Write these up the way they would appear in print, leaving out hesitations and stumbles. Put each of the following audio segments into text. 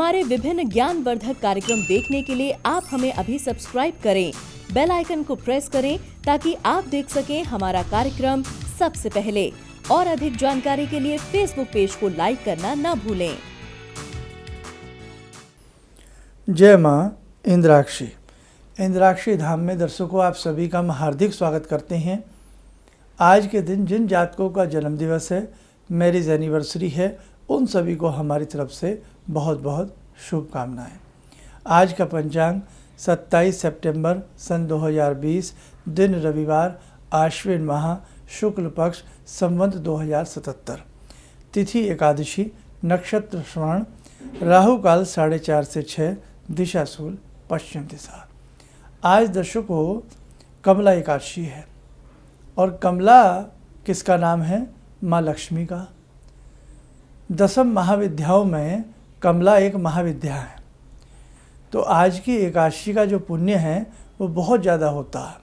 हमारे विभिन्न ज्ञानवर्धक कार्यक्रम देखने के लिए आप हमें अभी सब्सक्राइब करें, बेल आइकन को प्रेस करें ताकि आप देख सकें हमारा कार्यक्रम सबसे पहले। और अधिक जानकारी के लिए फेसबुक पेज को लाइक करना न भूलें। जय माँ इंद्राक्षी। इंद्राक्षी धाम में दर्शकों आप सभी का हम हार्दिक स्वागत करते हैं। आज के दिन जिन जातकों का जन्म दिवस है, मैरिज एनिवर्सरी है, उन सभी को हमारी तरफ से बहुत बहुत शुभकामनाएं। आज का पंचांग 27 सितंबर सन 2020, दिन रविवार, आश्विन माह, शुक्ल पक्ष, संवत 2077, तिथि एकादशी, नक्षत्र श्रवण, राहु काल 4:30 से 6, दिशा शूल पश्चिम दिशा। आज दर्शकों कमला एकादशी है और कमला किसका नाम है? माँ लक्ष्मी का। दसम महाविद्याओं में कमला एक महाविद्या है। तो आज की एकादशी का जो पुण्य है वो बहुत ज़्यादा होता है।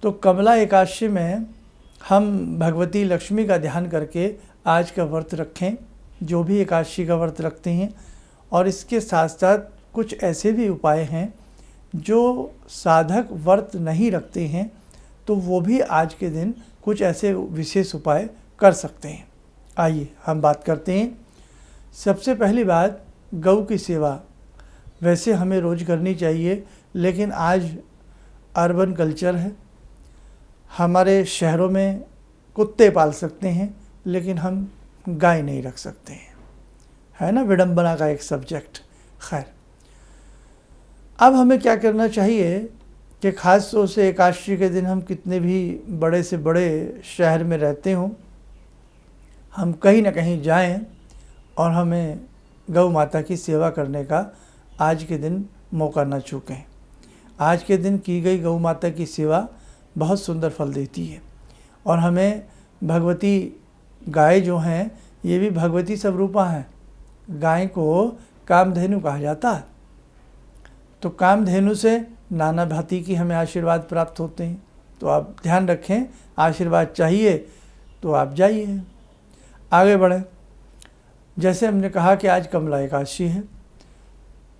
तो कमला एकादशी में हम भगवती लक्ष्मी का ध्यान करके आज का व्रत रखें, जो भी एकादशी का व्रत रखते हैं। और इसके साथ साथ कुछ ऐसे भी उपाय हैं जो साधक व्रत नहीं रखते हैं, तो वो भी आज के दिन कुछ ऐसे विशेष उपाय कर सकते हैं। आइए हम बात करते हैं। सबसे पहली बात, गौ की सेवा वैसे हमें रोज़ करनी चाहिए, लेकिन आज अर्बन कल्चर है, हमारे शहरों में कुत्ते पाल सकते हैं लेकिन हम गाय नहीं रख सकते हैं, है ना, विडंबना का एक सब्जेक्ट। खैर, अब हमें क्या करना चाहिए कि ख़ास तौर से एकादशी के दिन हम कितने भी बड़े से बड़े शहर में रहते हों, हम कहीं ना कहीं जाएं और हमें गौ माता की सेवा करने का आज के दिन मौका न चूकें। आज के दिन की गई गौ माता की सेवा बहुत सुंदर फल देती है। और हमें भगवती गाय जो हैं, ये भी भगवती स्वरूपा हैं। गाय को कामधेनु कहा जाता है। तो कामधेनु से नाना भांति की हमें आशीर्वाद प्राप्त होते हैं। तो आप ध्यान रखें, आशीर्वाद चाहिए तो आप जाइए, आगे बढ़ें। जैसे हमने कहा कि आज कमला एकादशी है।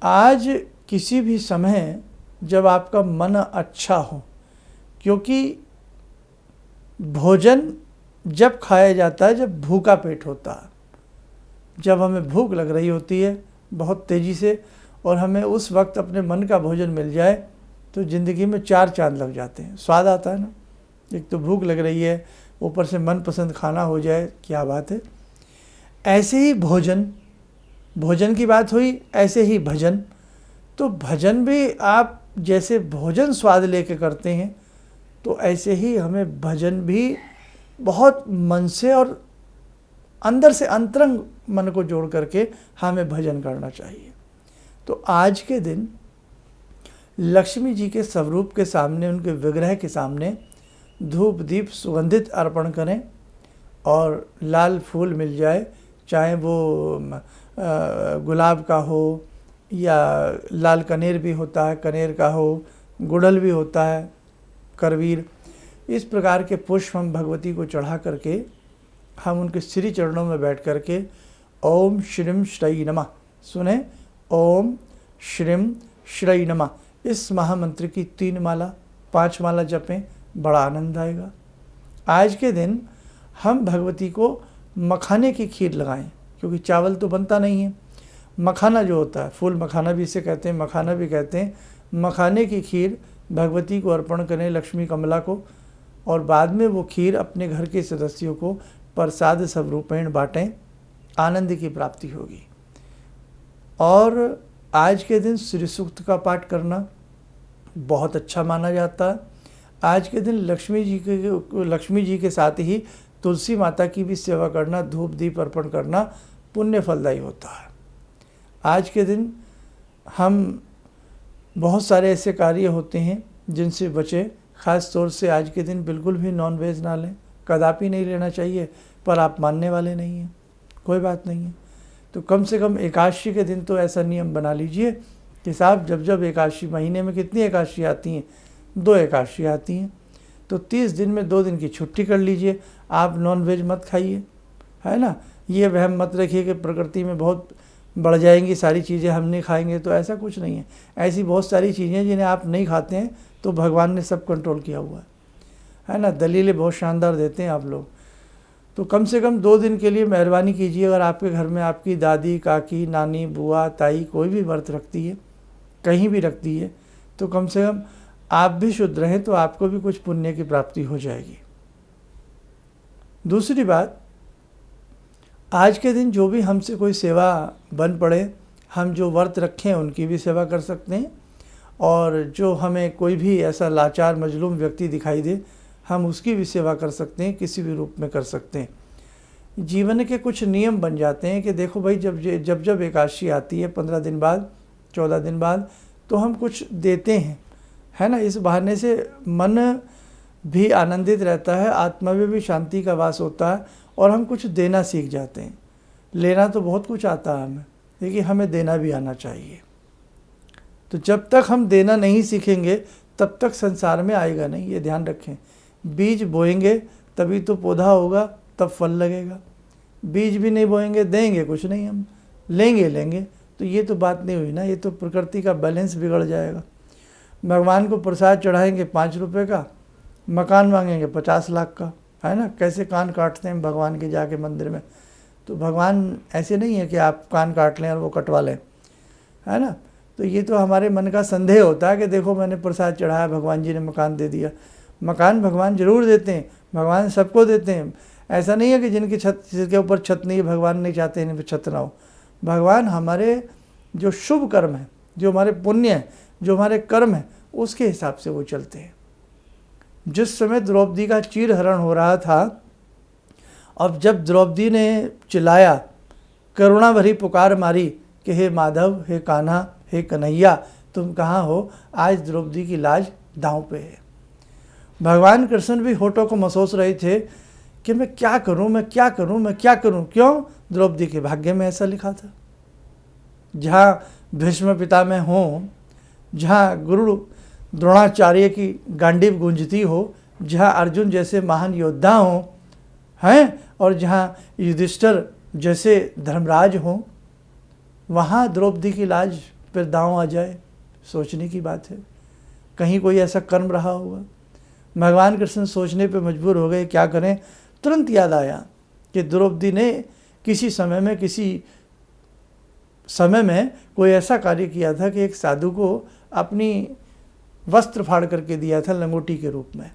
आज किसी भी समय जब आपका मन अच्छा हो, क्योंकि भोजन जब खाया जाता है जब भूखा पेट होता है, जब हमें भूख लग रही होती है बहुत तेज़ी से, और हमें उस वक्त अपने मन का भोजन मिल जाए तो ज़िंदगी में 4 चांद लग जाते हैं। स्वाद आता है ना। एक तो भूख लग रही है, ऊपर से मनपसंद खाना हो जाए, क्या बात है। ऐसे ही भोजन की बात हुई, ऐसे ही भजन। तो भजन भी आप जैसे भोजन स्वाद लेके करते हैं, तो ऐसे ही हमें भजन भी बहुत मन से और अंदर से अंतरंग मन को जोड़ करके हमें भजन करना चाहिए। तो आज के दिन लक्ष्मी जी के स्वरूप के सामने, उनके विग्रह के सामने धूप दीप सुगंधित अर्पण करें। और लाल फूल मिल जाए, चाहे वो गुलाब का हो या लाल कनेर भी होता है, कनेर का हो, गुड़हल भी होता है, करवीर, इस प्रकार के पुष्प हम भगवती को चढ़ा करके हम उनके श्री चरणों में बैठ करके ओम श्रीम श्री नमः सुने, ओम श्रीम श्री नमः, इस महामंत्र की 3 माला 5 माला जपें, बड़ा आनंद आएगा। आज के दिन हम भगवती को मखाने की खीर लगाएं, क्योंकि चावल तो बनता नहीं है। मखाना जो होता है, फूल मखाना भी इसे कहते हैं, मखाना भी कहते हैं, मखाने की खीर भगवती को अर्पण करें, लक्ष्मी कमला को, और बाद में वो खीर अपने घर के सदस्यों को प्रसाद स्वरूपेण बाँटें, आनंद की प्राप्ति होगी। और आज के दिन श्री सूक्त का पाठ करना बहुत अच्छा माना जाता है। आज के दिन लक्ष्मी जी के साथ ही तुलसी माता की भी सेवा करना, धूप दीप अर्पण करना पुण्य फलदायी होता है। आज के दिन हम बहुत सारे ऐसे कार्य होते हैं जिनसे बचें। ख़ास तौर से आज के दिन बिल्कुल भी नॉन वेज ना लें, कदापि नहीं लेना चाहिए। पर आप मानने वाले नहीं हैं, कोई बात नहीं है, तो कम से कम एकादशी के दिन तो ऐसा नियम बना लीजिए कि साहब जब एकादशी, महीने में कितनी एकादशी आती हैं? 2 एकादशी आती हैं, तो 30 दिन में 2 दिन की छुट्टी कर लीजिए। आप नॉन वेज मत खाइए, है ना। ये वहम मत रखिए कि प्रकृति में बहुत बढ़ जाएंगी सारी चीज़ें, हम नहीं खाएंगे, तो ऐसा कुछ नहीं है। ऐसी बहुत सारी चीज़ें जिन्हें आप नहीं खाते हैं तो भगवान ने सब कंट्रोल किया हुआ है ना। दलीलें बहुत शानदार देते हैं आप लोग। तो कम से कम 2 दिन के लिए मेहरबानी कीजिए, अगर आपके घर में आपकी दादी, काकी, नानी, बुआ, ताई कोई भी व्रत रखती है, कहीं भी रखती है, तो कम से कम आप भी शुद्ध रहें तो आपको भी कुछ पुण्य की प्राप्ति हो जाएगी। दूसरी बात, आज के दिन जो भी हमसे कोई सेवा बन पड़े, हम जो व्रत रखें उनकी भी सेवा कर सकते हैं, और जो हमें कोई भी ऐसा लाचार मजलूम व्यक्ति दिखाई दे हम उसकी भी सेवा कर सकते हैं, किसी भी रूप में कर सकते हैं। जीवन के कुछ नियम बन जाते हैं कि देखो भाई, जब एकादशी आती है 15 दिन बाद, 14 दिन बाद, तो हम कुछ देते हैं, है ना। इस बहाने से मन भी आनंदित रहता है, आत्मा में भी शांति का वास होता है, और हम कुछ देना सीख जाते हैं। लेना तो बहुत कुछ आता है हमें, लेकिन हमें देना भी आना चाहिए। तो जब तक हम देना नहीं सीखेंगे तब तक संसार में आएगा नहीं, ये ध्यान रखें। बीज बोएंगे तभी तो पौधा होगा, तब फल लगेगा। बीज भी नहीं बोएंगे, देंगे कुछ नहीं, हम लेंगे, तो ये तो बात नहीं हुई ना, ये तो प्रकृति का बैलेंस बिगड़ जाएगा। भगवान को प्रसाद चढ़ाएंगे 5 रुपये का, मकान मांगेंगे 50 लाख का, है ना। कैसे कान काटते हैं भगवान के जाके मंदिर में। तो भगवान ऐसे नहीं है कि आप कान काट लें और वो कटवा लें, है ना। तो ये तो हमारे मन का संदेह होता है कि देखो मैंने प्रसाद चढ़ाया, भगवान जी ने मकान दे दिया। मकान भगवान जरूर देते हैं, भगवान सबको देते हैं। ऐसा नहीं है कि जिसके ऊपर छत नहीं है भगवान नहीं चाहते इन पर छत ना हो। भगवान हमारे जो शुभ कर्म है, जो हमारे पुण्य है, जो हमारे कर्म है, उसके हिसाब से वो चलते हैं। जिस समय द्रौपदी का चीरहरण हो रहा था, अब जब द्रौपदी ने चिल्लाया, करुणा भरी पुकार मारी कि हे माधव, हे कान्हा, हे कन्हैया, तुम कहाँ हो, आज द्रौपदी की लाज दांव पे है। भगवान कृष्ण भी होठों को मसोस रहे थे कि मैं क्या करूं, मैं क्या करूं, मैं क्या करूं। क्यों? द्रौपदी के भाग्य में ऐसा लिखा था। जहाँ भीष्म पितामह हों, जहाँ गुरु द्रोणाचार्य की गांडीव गूंजती हो, जहाँ अर्जुन जैसे महान योद्धा हों, हैं, और जहाँ युधिष्ठिर जैसे धर्मराज हों, वहाँ द्रौपदी की लाज पर दांव आ जाए, सोचने की बात है। कहीं कोई ऐसा कर्म रहा होगा। भगवान कृष्ण सोचने पे मजबूर हो गए, क्या करें। तुरंत याद आया कि द्रौपदी ने किसी समय में कोई ऐसा कार्य किया था कि एक साधु को अपनी वस्त्र फाड़ करके दिया था लंगोटी के रूप में।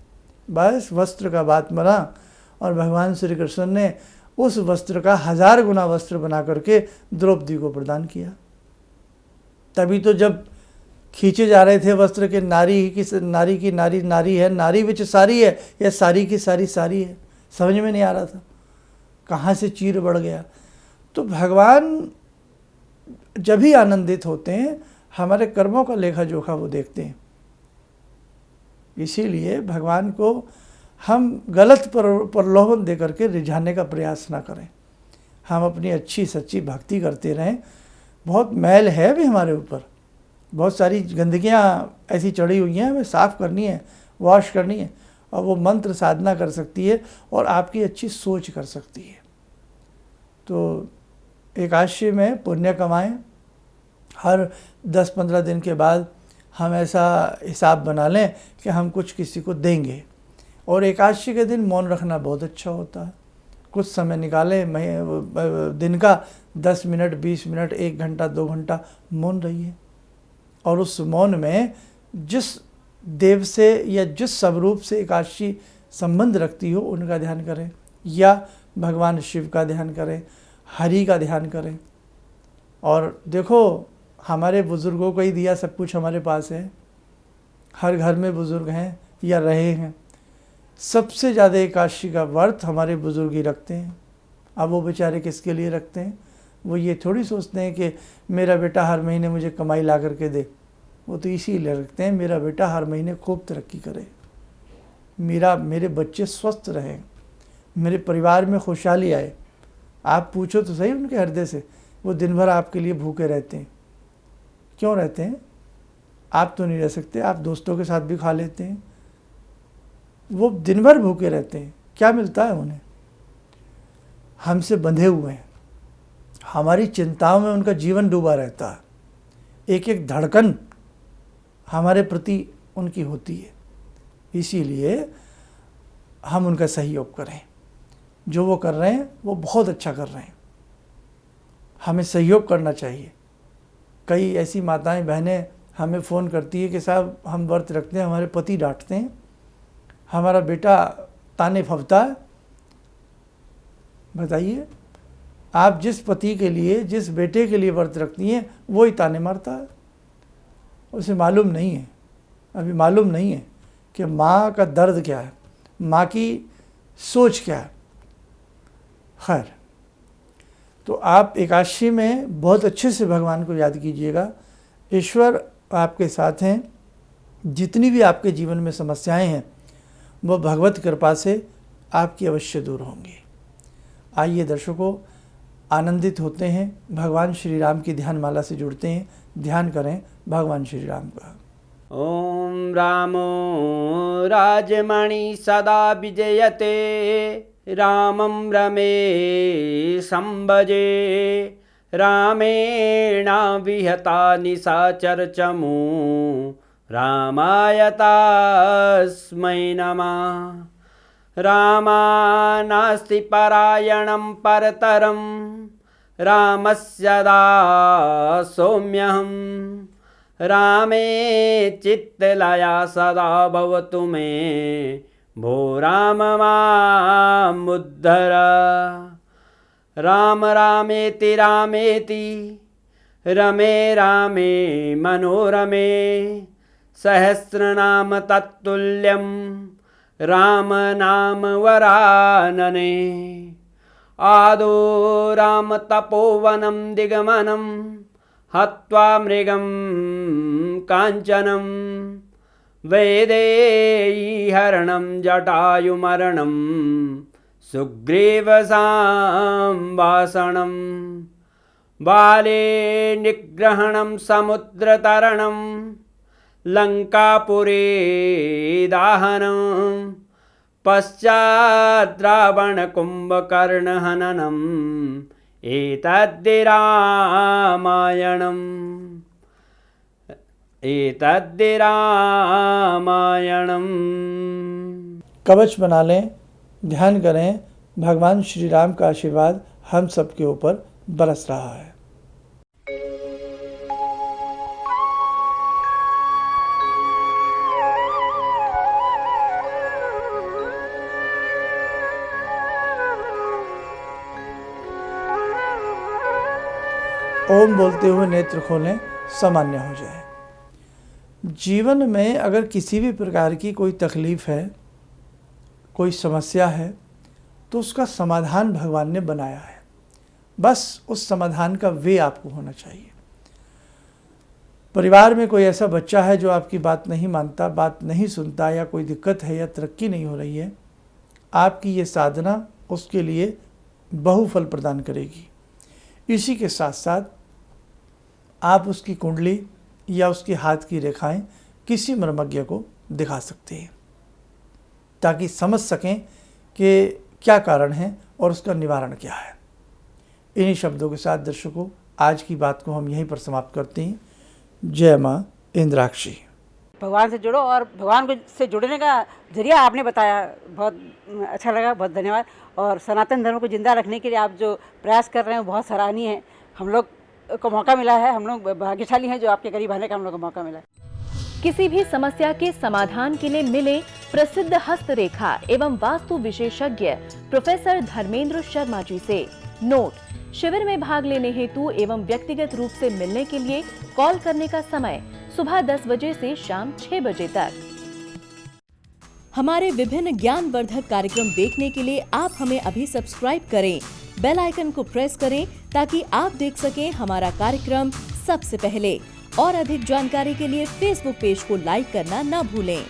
बस वस्त्र का बात बना और भगवान श्री कृष्ण ने उस वस्त्र का 1000 गुना वस्त्र बना करके द्रौपदी को प्रदान किया। तभी तो जब खींचे जा रहे थे वस्त्र के, नारी है, नारी विच सारी है, या सारी की सारी है, समझ में नहीं आ रहा था, कहाँ से चीर बढ़ गया। तो भगवान जब ही आनंदित होते हैं, हमारे कर्मों का लेखा जोखा वो देखते हैं। इसीलिए भगवान को हम गलत प्रलोभन दे करके रिझाने का प्रयास ना करें। हम अपनी अच्छी सच्ची भक्ति करते रहें। बहुत मैल है भी हमारे ऊपर, बहुत सारी गंदगियाँ ऐसी चढ़ी हुई हैं, हमें साफ़ करनी है, वॉश करनी है, और वो मंत्र साधना कर सकती है और आपकी अच्छी सोच कर सकती है। तो एकादशी में पुण्य कमाएं। हर 10-15 दिन के बाद हम ऐसा हिसाब बना लें कि हम कुछ किसी को देंगे। और एकादशी के दिन मौन रखना बहुत अच्छा होता है। कुछ समय निकालें, दिन का 10 मिनट, 20 मिनट, 1 घंटा, 2 घंटा मौन रहिए, और उस मौन में जिस देव से या जिस स्वरूप से एकादशी संबंध रखती हो उनका ध्यान करें, या भगवान शिव का ध्यान करें, हरि का ध्यान करें। और देखो, हमारे बुज़ुर्गों को ही दिया सब कुछ हमारे पास है। हर घर में बुज़ुर्ग हैं या रहे हैं। सबसे ज़्यादा एकादशी का व्रत हमारे बुज़ुर्ग ही रखते हैं। अब वो बेचारे किसके लिए रखते हैं? वो ये थोड़ी सोचते हैं कि मेरा बेटा हर महीने मुझे कमाई ला करके दे। वो तो इसीलिए रखते हैं, मेरा बेटा हर महीने खूब तरक्की करे, मेरे बच्चे स्वस्थ रहें, मेरे परिवार में खुशहाली आए। आप पूछो तो सही उनके हृदय से, वो दिन भर आपके लिए भूखे रहते हैं। क्यों रहते हैं? आप तो नहीं रह सकते, आप दोस्तों के साथ भी खा लेते हैं। वो दिन भर भूखे रहते हैं, क्या मिलता है उन्हें? हमसे बंधे हुए हैं, हमारी चिंताओं में उनका जीवन डूबा रहता है, एक एक धड़कन हमारे प्रति उनकी होती है। इसीलिए हम उनका सहयोग करें। जो वो कर रहे हैं वो बहुत अच्छा कर रहे हैं, हमें सहयोग करना चाहिए। कई ऐसी माताएं बहनें हमें फ़ोन करती है कि साहब हम व्रत रखते हैं, हमारे पति डांटते हैं, हमारा बेटा ताने फबता है। बताइए, आप जिस पति के लिए, जिस बेटे के लिए व्रत रखती हैं, वो ही ताने मारता है। उसे मालूम नहीं है, अभी मालूम नहीं है कि माँ का दर्द क्या है, माँ की सोच क्या है। खैर, तो आप एकादशी में बहुत अच्छे से भगवान को याद कीजिएगा। ईश्वर आपके साथ हैं। जितनी भी आपके जीवन में समस्याएं हैं वो भगवत कृपा से आपकी अवश्य दूर होंगी। आइए दर्शकों, आनंदित होते हैं, भगवान श्री राम की ध्यान माला से जुड़ते हैं, ध्यान करें भगवान श्री राम का। ॐ रामो राजमणि सदा विजयते, रामं रमे संभजे, रामेण विहता निशाचरचमू, रामाय तस्मै नमः। रामानास्ति परायणं परतरं, रामस्य दासोऽम्यहम्। रामे चित्तलया सदा भवतु मे, भो राम मामुद्धर। राम रामेति रामेति, रमे रामे मनोरमे, सहस्रनाम तत्तुल्यं, राम नाम वरानने। आदो राम तपोवनं दिगमनं, हत्वा मृगं काञ्चनं, वैदेहीहरणं जटायुमरणं, सुग्रीवसंभाषणं, बाले निग्रहणं समुद्रतरणं, लङ्कापुरे दाहनं, पश्चात् रावणकुम्भकर्णहननम्, एतद्धि रामायणम्। कवच बना लें, ध्यान करें, भगवान श्री राम का आशीर्वाद हम सबके ऊपर बरस रहा है। ओम बोलते हुए नेत्र खोलें, सामान्य हो जाए। जीवन में अगर किसी भी प्रकार की कोई तकलीफ़ है, कोई समस्या है, तो उसका समाधान भगवान ने बनाया है। बस उस समाधान का वे आपको होना चाहिए। परिवार में कोई ऐसा बच्चा है जो आपकी बात नहीं मानता, बात नहीं सुनता, या कोई दिक्कत है या तरक्की नहीं हो रही है, आपकी ये साधना उसके लिए बहुफल प्रदान करेगी। इसी के साथ साथ आप उसकी कुंडली या उसके हाथ की रेखाएं किसी मर्मज्ञ को दिखा सकते हैं, ताकि समझ सकें कि क्या कारण है और उसका निवारण क्या है। इन्हीं शब्दों के साथ दर्शकों, आज की बात को हम यहीं पर समाप्त करते हैं। जय माँ इंद्राक्षी। भगवान से जुड़ो, और भगवान से जुड़ने का जरिया आपने बताया, बहुत अच्छा लगा, बहुत धन्यवाद। और सनातन धर्म को जिंदा रखने के लिए आप जो प्रयास कर रहे हैं वो बहुत सराहनीय है। हम लोग को मौका मिला है, हम लोग भाग्यशाली हैं जो आपके करीब आने का हम लोग को मौका मिला है। किसी भी समस्या के समाधान के लिए मिले प्रसिद्ध हस्तरेखा एवं वास्तु विशेषज्ञ प्रोफेसर धर्मेंद्र शर्मा जी से। नोट: शिविर में भाग लेने हेतु एवं व्यक्तिगत रूप से मिलने के लिए कॉल करने का समय सुबह 10 बजे से शाम 6 बजे तक। हमारे विभिन्न ज्ञानवर्धक कार्यक्रम देखने के लिए आप हमें अभी सब्सक्राइब करें, बेल आइकन को प्रेस करें ताकि आप देख सकें हमारा कार्यक्रम सबसे पहले। और अधिक जानकारी के लिए फेसबुक पेज को लाइक करना न भूलें।